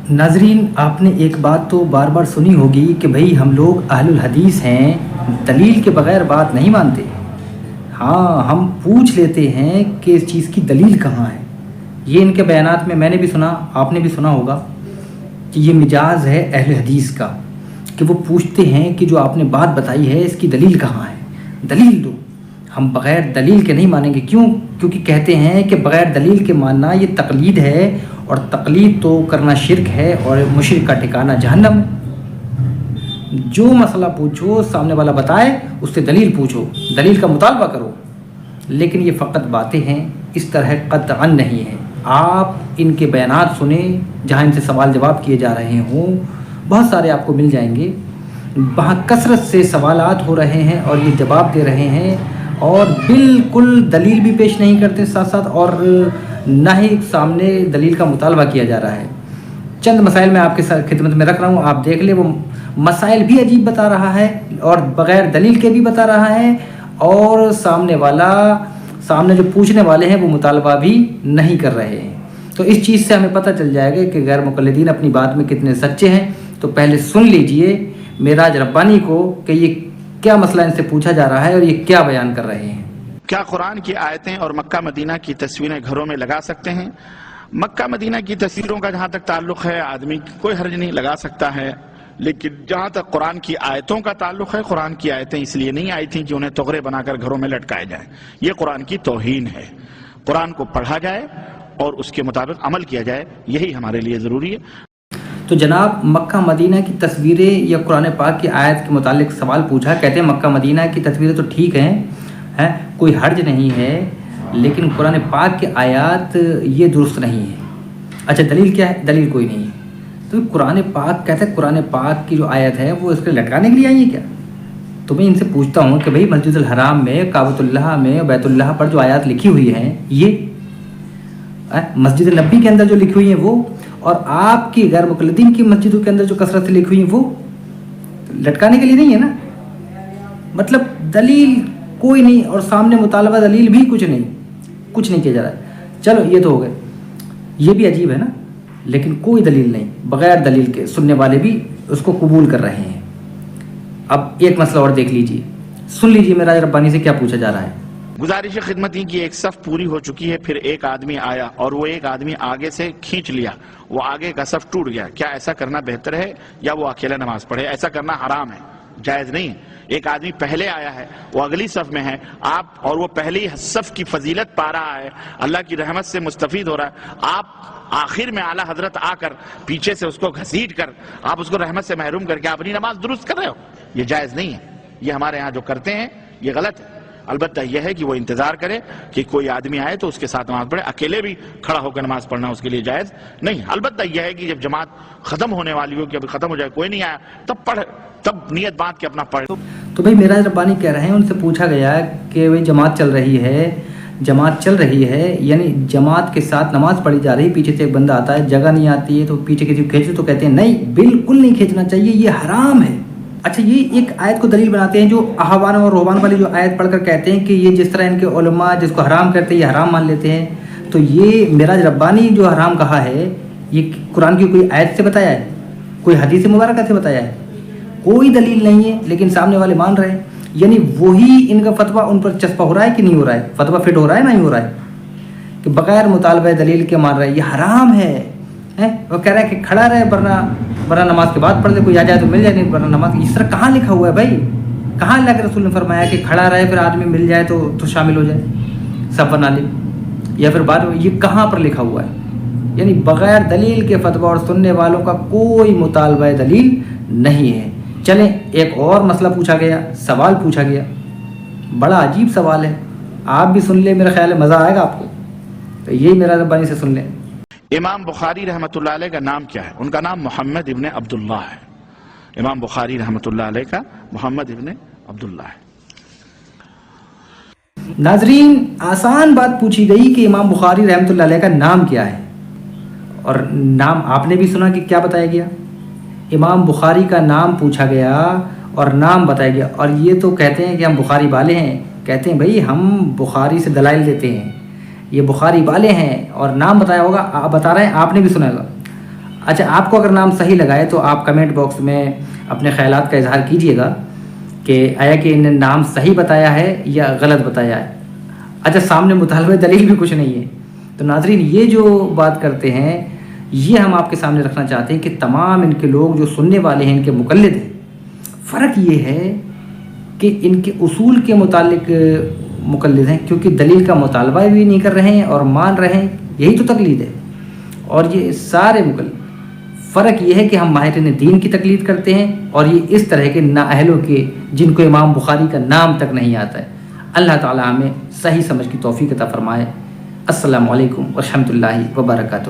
ناظرین، آپ نے ایک بات تو بار بار سنی ہوگی کہ بھئی ہم لوگ اہل الحدیث ہیں، دلیل کے بغیر بات نہیں مانتے۔ ہاں، ہم پوچھ لیتے ہیں کہ اس چیز کی دلیل کہاں ہے۔ یہ ان کے بیانات میں نے بھی سنا، آپ نے بھی سنا ہوگا کہ یہ مجاز ہے اہل حدیث کا، کہ وہ پوچھتے ہیں کہ جو آپ نے بات بتائی ہے اس کی دلیل کہاں ہے، دلیل دو۔ ہم بغیر دلیل کے نہیں مانیں گے۔ کیونکہ کہتے ہیں کہ بغیر دلیل کے ماننا یہ تقلید ہے، اور تقلید تو کرنا شرک ہے، اور مشرک کا ٹھکانہ جہنم ہے۔ جو مسئلہ پوچھو، سامنے والا بتائے، اس سے دلیل پوچھو، دلیل کا مطالبہ کرو۔ لیکن یہ فقط باتیں ہیں، اس طرح قطعاً نہیں ہے۔ آپ ان کے بیانات سنیں، جہاں ان سے سوال جواب کیے جا رہے ہوں، بہت سارے آپ کو مل جائیں گے۔ وہاں کثرت سے سوالات ہو رہے ہیں اور یہ جواب دے رہے ہیں، اور بالکل دلیل بھی پیش نہیں کرتے ساتھ ساتھ، اور نہ ہی سامنے دلیل کا مطالبہ کیا جا رہا ہے۔ چند مسائل میں آپ کے خدمت میں رکھ رہا ہوں، آپ دیکھ لیں۔ وہ مسائل بھی عجیب بتا رہا ہے، اور بغیر دلیل کے بھی بتا رہا ہے، اور سامنے جو پوچھنے والے ہیں وہ مطالبہ بھی نہیں کر رہے ہیں۔ تو اس چیز سے ہمیں پتہ چل جائے گا کہ غیر مقلدین اپنی بات میں کتنے سچے ہیں۔ تو پہلے سن لیجئے معراج ربانی کو کہ یہ کیا مسئلہ ان سے پوچھا جا رہا ہے اور یہ کیا بیان کر رہے ہیں۔ کیا قرآن کی آیتیں اور مکہ مدینہ کی تصویریں گھروں میں لگا سکتے ہیں؟ مکہ مدینہ کی تصویروں کا جہاں تک تعلق ہے، آدمی کوئی حرج نہیں، لگا سکتا ہے۔ لیکن جہاں تک قرآن کی آیتوں کا تعلق ہے، قرآن کی آیتیں اس لیے نہیں آئی تھیں کہ انہیں تغرے بنا کر گھروں میں لٹکائے جائیں۔ یہ قرآن کی توہین ہے۔ قرآن کو پڑھا جائے اور اس کے مطابق عمل کیا جائے، یہی ہمارے لیے ضروری ہے۔ تو جناب، مکہ مدینہ کی تصویریں یا قرآن پاک کی آیت کے متعلق سوال پوچھا۔ کہتے ہیں مکہ مدینہ کی تصویریں تو ٹھیک ہیں، کوئی حرج نہیں ہے، لیکن قرآن پاک کی آیات یہ درست نہیں ہے۔ اچھا، دلیل کیا ہے؟ دلیل کوئی نہیں ہے۔ تو قرآن پاک کہتا ہے، قرآن پاک کی جو آیت ہے وہ اس کے لٹکانے کے لیے آئی ہے کیا؟ تو میں ان سے پوچھتا ہوں کہ بھئی مسجد الحرام میں، کعبۃ اللہ میں، بیت اللہ پر جو آیات لکھی ہوئی ہیں، یہ مسجد نبی کے اندر جو لکھی ہوئی ہیں وہ، اور آپ کی غیر مقلدین کی مسجدوں کے اندر جو کثرت سے لکھی ہوئی ہیں وہ لٹکانے کے لیے نہیں ہے نا۔ مطلب دلیل کوئی نہیں، اور سامنے مطالبہ دلیل بھی کچھ نہیں کیا جا رہا ہے۔ چلو یہ تو ہو گئے، یہ بھی عجیب ہے نا، لیکن کوئی دلیل نہیں، بغیر دلیل کے سننے والے بھی اس کو قبول کر رہے ہیں۔ اب ایک مسئلہ اور دیکھ لیجئے، سن لیجئے معراج ربانی سے کیا پوچھا جا رہا ہے۔ گزارش خدمت ہی کی ایک صف پوری ہو چکی ہے، پھر ایک آدمی آیا اور وہ ایک آدمی آگے سے کھینچ لیا، وہ آگے کا صف ٹوٹ گیا۔ کیا ایسا کرنا بہتر ہے یا وہ اکیلا نماز پڑھے؟ ایسا کرنا حرام ہے، جائز نہیں ہے۔ ایک آدمی پہلے آیا ہے، وہ اگلی صف میں ہے، اور وہ پہلی صف کی فضیلت پا رہا ہے، اللہ کی رحمت سے مستفید ہو رہا ہے۔ آپ آخر میں اعلیٰ حضرت آ کر پیچھے سے اس کو گھسیٹ کر آپ اس کو رحمت سے محروم کر کے اپنی نماز درست کر رہے ہو، یہ جائز نہیں ہے۔ یہ ہمارے ہاں جو کرتے ہیں یہ غلط ہے۔ البتہ یہ ہے کہ وہ انتظار کرے کہ کوئی آدمی آئے تو اس کے ساتھ نماز پڑھے، اکیلے بھی کھڑا ہو کر نماز پڑھنا اس کے لیے جائز نہیں۔ البتہ یہ ہے کہ جب جماعت ختم ہونے والی ہو، کہ ابھی ختم ہو جائے، کوئی نہیں آیا، تب پڑھ، تب نیت باندھ کے اپنا پڑھ۔ تو بھائی معراج ربانی کہہ رہے ہیں، ان سے پوچھا گیا کہ بھائی جماعت چل رہی ہے، یعنی جماعت کے ساتھ نماز پڑھی جا رہی، پیچھے سے ایک بندہ آتا ہے، جگہ نہیں آتی ہے تو پیچھے کسی کو کھینچتے، تو کہتے ہیں نہیں، بالکل نہیں کھینچنا چاہیے، یہ حرام ہے۔ اچھا، یہ ایک آیت کو دلیل بناتے ہیں، جو احوان اور رہبان والی جو آیت پڑھ کر کہتے ہیں کہ یہ جس طرح ان کے علماء جس کو حرام کرتے ہیں یہ حرام مان لیتے ہیں، تو یہ معراج ربانی جو حرام کہا ہے، یہ قرآن کی کوئی آیت سے بتایا ہے، کوئی حدیث مبارکہ سے بتایا ہے؟ کوئی دلیل نہیں ہے، لیکن سامنے والے مان رہے ہیں۔ یعنی وہی ان کا فتویٰ ان پر چسپا ہو رہا ہے کہ نہیں ہو رہا ہے؟ فتویٰ فٹ ہو رہا ہے نہیں ہو رہا ہے؟ کہ بغیر مطالبہ دلیل کے مان رہے ہیں، یہ حرام ہے۔ وہ کہہ رہا ہے کہ کھڑا رہے، ورنہ نماز کے بعد پڑھ لے، کوئی آ جائے تو مل جائے، نہیں ورنہ نماز۔ اس طرح کہاں لکھا ہوا ہے بھائی؟ کہاں اللہ کے رسول نے فرمایا کہ کھڑا رہے، پھر آدمی مل جائے تو شامل ہو جائے، صف بنا لے؟ یا پھر بعد یہ کہاں پر لکھا ہوا ہے؟ یعنی بغیر دلیل کے فتویٰ اور سننے والوں کا کوئی مطالبہ دلیل نہیں ہے۔ چلیں، ایک اور مسئلہ پوچھا گیا، سوال پوچھا گیا، بڑا عجیب سوال ہے، آپ بھی سن لیں، میرا خیال ہے مزہ آئے گا آپ کو، تو یہی معراج ربانی سے سن لیں۔ امام بخاری رحمۃ اللہ علیہ کا نام کیا ہے؟ ان کا نام محمد ابن عبداللہ ہے۔ امام بخاری رحمۃ اللہ علیہ کا محمد ابن عبداللہ ہے۔ ناظرین، آسان بات پوچھی گئی کہ امام بخاری رحمۃ اللہ علیہ کا نام کیا ہے، اور نام آپ نے بھی سنا کہ کیا بتایا گیا؟ امام بخاری کا نام پوچھا گیا اور نام بتایا گیا، اور یہ تو کہتے ہیں کہ ہم بخاری والے ہیں، کہتے ہیں بھائی ہم بخاری سے دلائل دیتے ہیں، یہ بخاری والے ہیں، اور نام بتایا ہوگا، آپ بتا رہے ہیں، آپ نے بھی سنا ہوگا۔ اچھا، آپ کو اگر نام صحیح لگائے تو آپ کمنٹ باکس میں اپنے خیالات کا اظہار کیجئے گا کہ آیا کہ انہیں نام صحیح بتایا ہے یا غلط بتایا ہے۔ اچھا، سامنے مطالبہ دلیل بھی کچھ نہیں ہے۔ تو ناظرین، یہ جو بات کرتے ہیں یہ ہم آپ کے سامنے رکھنا چاہتے ہیں کہ تمام ان کے لوگ جو سننے والے ہیں، ان کے مقلد ہیں، فرق یہ ہے کہ ان کے اصول کے متعلق مقلد ہیں، کیونکہ دلیل کا مطالبہ بھی نہیں کر رہے ہیں اور مان رہے ہیں، یہی تو تقلید ہے۔ اور یہ سارے مقلد، فرق یہ ہے کہ ہم ماہرین دین کی تقلید کرتے ہیں اور یہ اس طرح کے نااہلوں کے جن کو امام بخاری کا نام تک نہیں آتا ہے۔ اللہ تعالی ہمیں صحیح سمجھ کی توفیق عطا فرمائے۔ السلام علیکم ورحمۃ اللہ وبرکاتہ۔